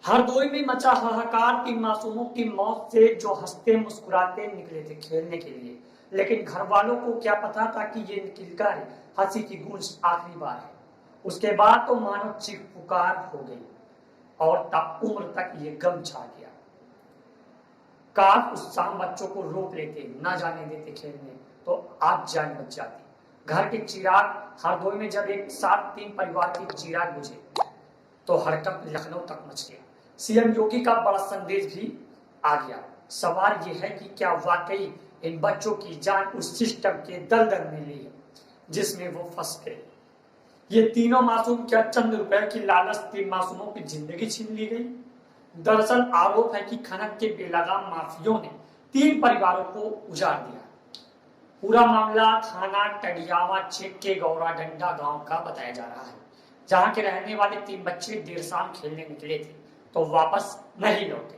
हरदोई में मचा हाहाकार, 3 मासूमों की मौत से जो हंसते मुस्कुराते निकले थे खेलने के लिए, लेकिन घर वालों को क्या पता था कि ये किलकारी हंसी की गूंज आखिरी बार है। उसके बाद तो मानो चीख पुकार हो गई और ताउम्र तक ये गम छा गया। काश उस शाम बच्चों को रोक लेते, ना जाने देते खेलने, तो आज जान बच जाती। घर के चिराग हरदोई में जब एक साथ 3 परिवार के चिराग बुझे तो हड़कंप लखनऊ तक मच गया। सीएम योगी का बड़ा संदेश भी आ गया। सवाल यह है कि क्या वाकई इन बच्चों की जान उस सिस्टम के दलदल में ली है जिसमें वो फंस गए। ये तीनों मासूम क्या चंद रुपए की लालच 3 मासूमों की जिंदगी छीन ली गई। दरअसल आरोप है कि खनन के बेलगाम माफियों ने 3 परिवारों को उजाड़ दिया। पूरा मामला थाना टडियावा क्षेत्र के गौराडंडा गांव का बताया जा रहा है, जहां के रहने वाले 3 बच्चे देर शाम खेलने निकले थे तो वापस नहीं लौटे।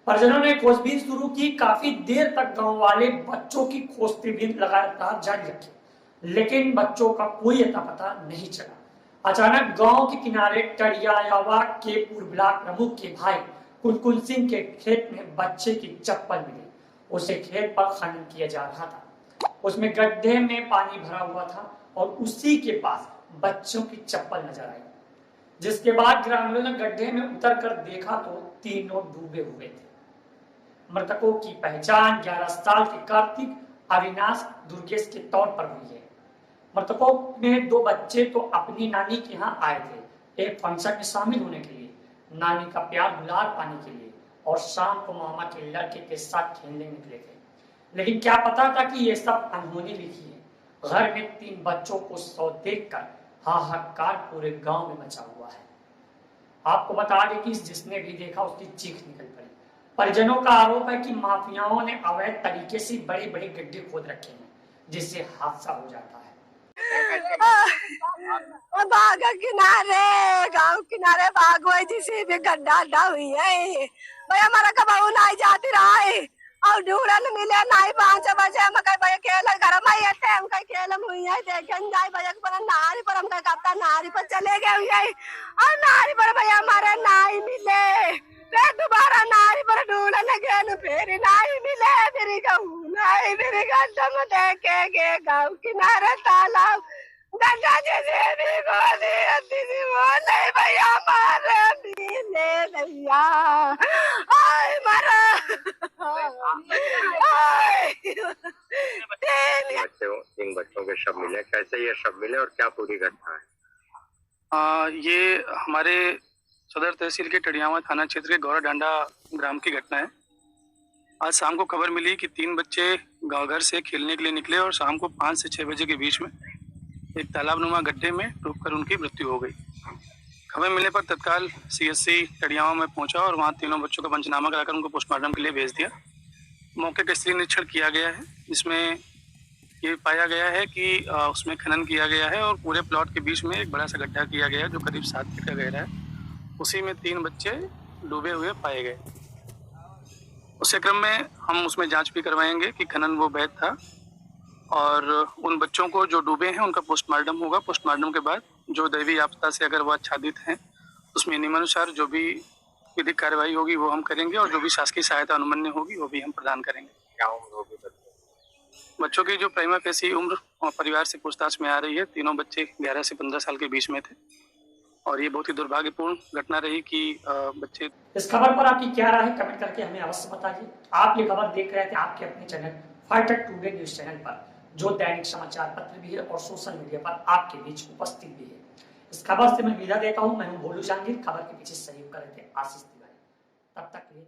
परिजनों ने खोजबीन शुरू की। काफी देर तक गांव वाले बच्चों की खोजबीन लगातार जारी रखी, लेकिन बच्चों का कोई अता पता नहीं चला। अचानक गांव के किनारे टडियावा के पूर्व ब्लॉक प्रमुख के भाई कुलकुल सिंह के खेत में बच्चे की चप्पल मिली। उसे खेत पर खनन किया जा रहा था। उसमें गड्ढे में पानी भरा हुआ था और उसी के पास बच्चों की चप्पल नजर आई, जिसके बाद ग्रामीणों ने गड्ढे में उतर कर देखा तो तीनों डूबे हुए थे। मृतकों की पहचान 11 साल के कार्तिक, अविनाश, दुर्गेश के तौर पर हुई है। मृतकों में 2 बच्चे तो अपनी नानी के यहाँ आए थे, एक फंक्शन में शामिल होने के लिए, नानी का प्यार दुलार पाने के लिए, और शाम को मामा के लड़के के साथ खेलने निकले थे। लेकिन क्या पता था कि ये सब अनहोनी लिखी है। घर में 3 बच्चों को सौ देखकर हाहाकार पूरे गांव में मचा हुआ है। आपको बता दें कि जिसने भी देखा उसकी चीख निकल पड़ी। परिजनों का आरोप है कि माफियाओं ने अवैध तरीके से बड़े बड़े गड्ढे खोद रखे हैं, जिससे हादसा हो जाता है। बाग किनारे, गांव किनारे बाग हुई जिसे भी गड्ढा अड्डा हुई है भाई। हमारा कबाऊ नहीं जाती रहा है और ढूंढन मिले नहीं। 5 बजे हम कहीं भाई खेल घर में ये टाइम का खेल हुई है, देखें जाए भैया पर नारी पर हम कहीं कप्तान नारी पर चले गए हुई है और नारी पर भैया हमारे नहीं मिले। फिर दोबारा नारी पर ढूंढने गए, फिर नहीं मिले। फिर कहूँ नहीं, फिर गड्ढा में देखे गए गाँव किनारे तालाब गड्ढा जैसे भी गोली अति बोले भैया मारे मिले भैया आय मारा तीन बच्चों के शव मिले। कैसे ये शव मिले और क्या पूरी घटना है? ये हमारे सदर तहसील के टडियावा थाना क्षेत्र के गौराडंडा ग्राम की घटना है। आज शाम को खबर मिली कि 3 बच्चे गाँव घर से खेलने के लिए निकले और शाम को 5 से 6 बजे के बीच में एक तालाबनुमा गड्ढे में डूबकर उनकी मृत्यु हो गई। खबर मिलने पर तत्काल सीएससी टडियावा में पहुंचा और वहां तीनों बच्चों का पंचनामा कराकर उनको पोस्टमार्टम के लिए भेज दिया। मौके का स्थिति निरीक्षण किया गया है, जिसमें ये पाया गया है कि उसमें खनन किया गया है और पूरे प्लॉट के बीच में एक बड़ा सा गड्ढा किया गया है जो करीब 7 फीट का गहरा है। उसी में 3 बच्चे डूबे हुए पाए गए। उसी क्रम में हम उसमें जांच भी करवाएंगे कि खनन वो वैध था और उन बच्चों को जो डूबे हैं उनका पोस्टमार्टम होगा। पोस्टमार्टम के बाद जो दैवी आपदा से अगर वो आच्छादित हैं उसमें नियमानुसार जो भी विधिक कार्रवाई होगी वो हम करेंगे और जो भी शासकीय सहायता अनुमन्य होगी वो भी हम प्रदान करेंगे। क्या उम्र होगी बच्चों की जो प्राइमा फेसी उम्र परिवार से पूछताछ में आ रही है, तीनों बच्चे 11 से 15 साल के बीच में थे और ये बहुत ही दुर्भाग्यपूर्ण घटना रही कि बच्चे। इस खबर पर आपकी क्या राय है, कमेंट करके हमें अवश्य बताइए। आप ये खबर देख रहे थे आपके अपने channel fighter today news channel पर, जो दैनिक समाचार पत्र भी है और सोशल मीडिया पर आपके बीच उपस्थित भी है। इस खबर से मैं विदा देता हूं। मैं हूं भोलू जहांगीर। खबर के पीछे सहयोग कर रहे थे आशीष तिवारी। तब तक के लिए